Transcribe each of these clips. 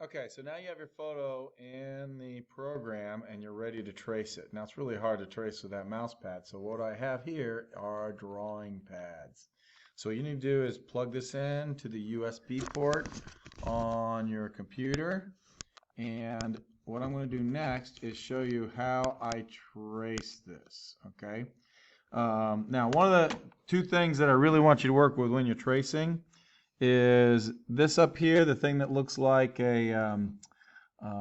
Okay, so now you have your photo in the program and you're ready to trace it. Now it's really hard to trace with that mouse pad. So what I have here are drawing pads. So what you need to do is plug this in to the USB port on your computer. And what I'm going to do next is show you how I trace this. Okay. Now one of the two things that I really want you to work with when you're tracing is this up here, the thing that looks like a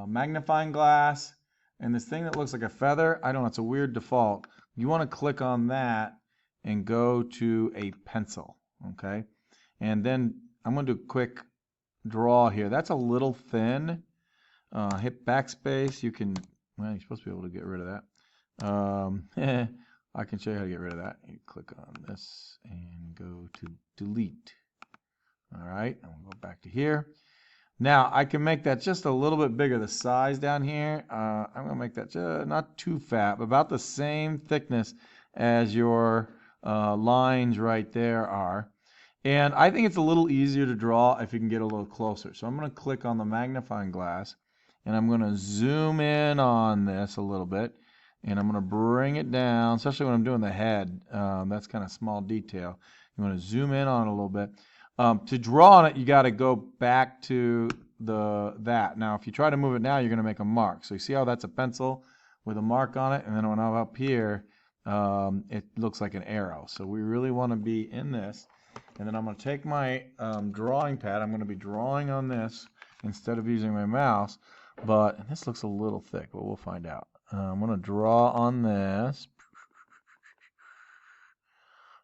magnifying glass, and this thing that looks like a feather. I don't know, it's a weird default. You want to click on that and go to a pencil, okay? And then I'm going to do a quick draw here. That's a little thin. Hit backspace. You can, well, you're supposed to be able to get rid of that. I can show you how to get rid of that. You click on this and go to delete. All right, and we'll go back to here. Now I can make that just a little bit bigger, the size down here. I'm going to make that just not too fat, but about the same thickness as your lines right there are. And I think it's a little easier to draw if you can get a little closer. So I'm going to click on the magnifying glass, and I'm going to zoom in on this a little bit, and I'm going to bring it down, especially when I'm doing the head. That's kind of small detail. You want to zoom in on it a little bit. To draw on it, you got to go back to that. Now, if you try to move it now, you're going to make a mark. So you see how that's a pencil with a mark on it, and then when I'm up here, it looks like an arrow. So we really want to be in this. And then I'm going to take my drawing pad. I'm going to be drawing on this instead of using my mouse. But this looks a little thick, but we'll find out. I'm going to draw on this.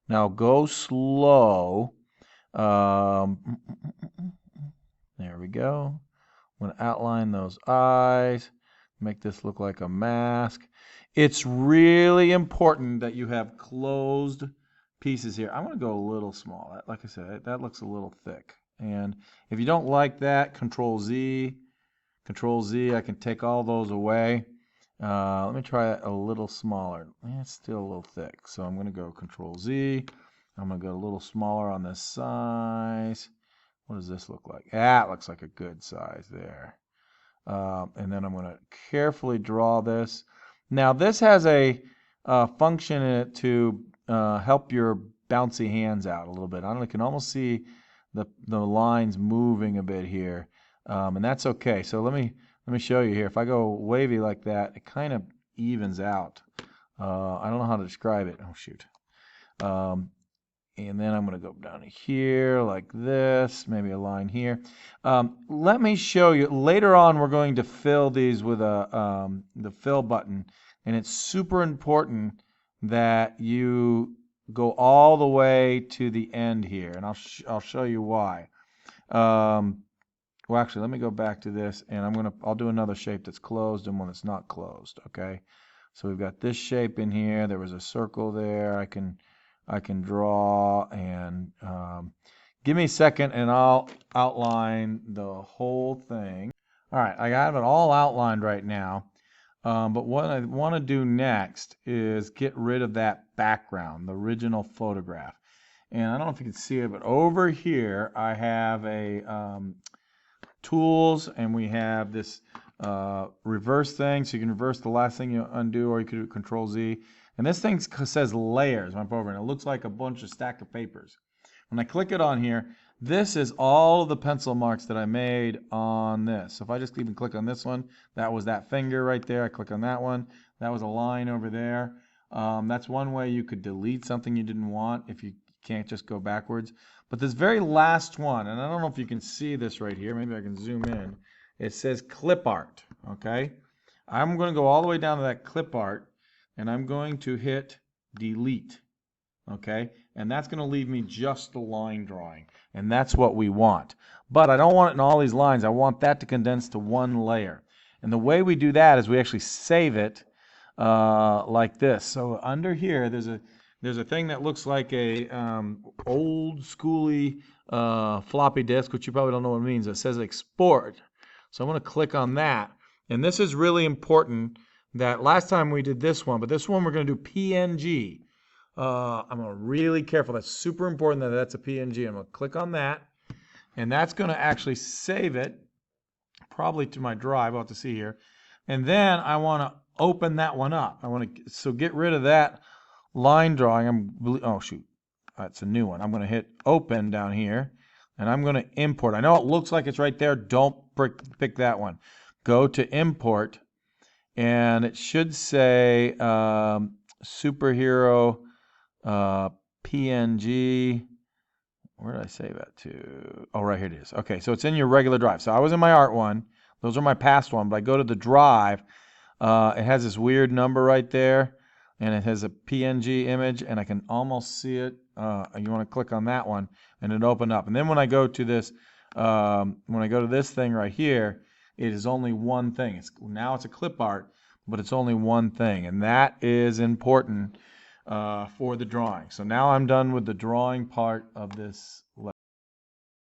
Now go slow. There we go. I'm going to outline those eyes, make this look like a mask. It's really important that you have closed pieces here. I'm going to go a little small. Like I said, that looks a little thick. And if you don't like that, Control Z, I can take all those away. Let me try it a little smaller. It's still a little thick. So I'm going to go Control Z. I'm going to go a little smaller on this size. What does this look like? That looks like a good size there. And then I'm going to carefully draw this. Now this has a function in it to help your bouncy hands out a little bit. I don't know, you can almost see the lines moving a bit here, and that's okay. So let me show you here. If I go wavy like that, it kind of evens out. I don't know how to describe it. Oh shoot. And then I'm going to go down to here like this, maybe a line here. Let me show you. Later on, we're going to fill these with the fill button. And it's super important that you go all the way to the end here. And I'll show you why. Well, actually, let me go back to this. And I'll do another shape that's closed and one that's not closed. Okay. So we've got this shape in here. There was a circle there. I can draw, and give me a second and I'll outline the whole thing. All right, I have it all outlined right now, but what I want to do next is get rid of that background, the original photograph. And I don't know if you can see it, but over here I have a tools, and we have this reverse thing, so you can reverse the last thing you undo, or you can do Control Z. And this thing says layers on over, and it looks like a bunch of stack of papers. When I click it on here, this is all of the pencil marks that I made on this. So if I just even click on this one, that was that finger right there. I click on that one. That was a line over there. That's one way you could delete something you didn't want if you can't just go backwards. But this very last one, and I don't know if you can see this right here. Maybe I can zoom in. It says clip art. Okay. I'm going to go all the way down to that clip art. And I'm going to hit delete, okay? And that's going to leave me just the line drawing, and that's what we want. But I don't want it in all these lines. I want that to condense to one layer. And the way we do that is we actually save it like this. So under here, there's a thing that looks like a old schooly floppy disk, which you probably don't know what it means. It says export. So I'm going to click on that, and this is really important. That last time we did this one, but this one we're going to do PNG. I'm going to really careful. That's super important that that's a PNG. I'm going to click on that, and that's going to actually save it probably to my drive. I'll have to see here. And then I want to open that one up. I want to, so get rid of that line drawing. Oh shoot, that's a new one. I'm going to hit open down here, and I'm going to import. I know it looks like it's right there. Don't pick that one. Go to import, and it should say Suoperhero PNG. Where did I save that to? Oh, right here it is. Okay, so it's in your regular drive. So I was in my art one. Those are my past one, but I go to the drive. It has this weird number right there, and it has a PNG image, and I can almost see it. You want to click on that one, and it opened up. And then when I go to this, thing right here, it is only one thing. Now it's a clip art, but it's only one thing, and that is important for the drawing. So now I'm done with the drawing part of this lesson.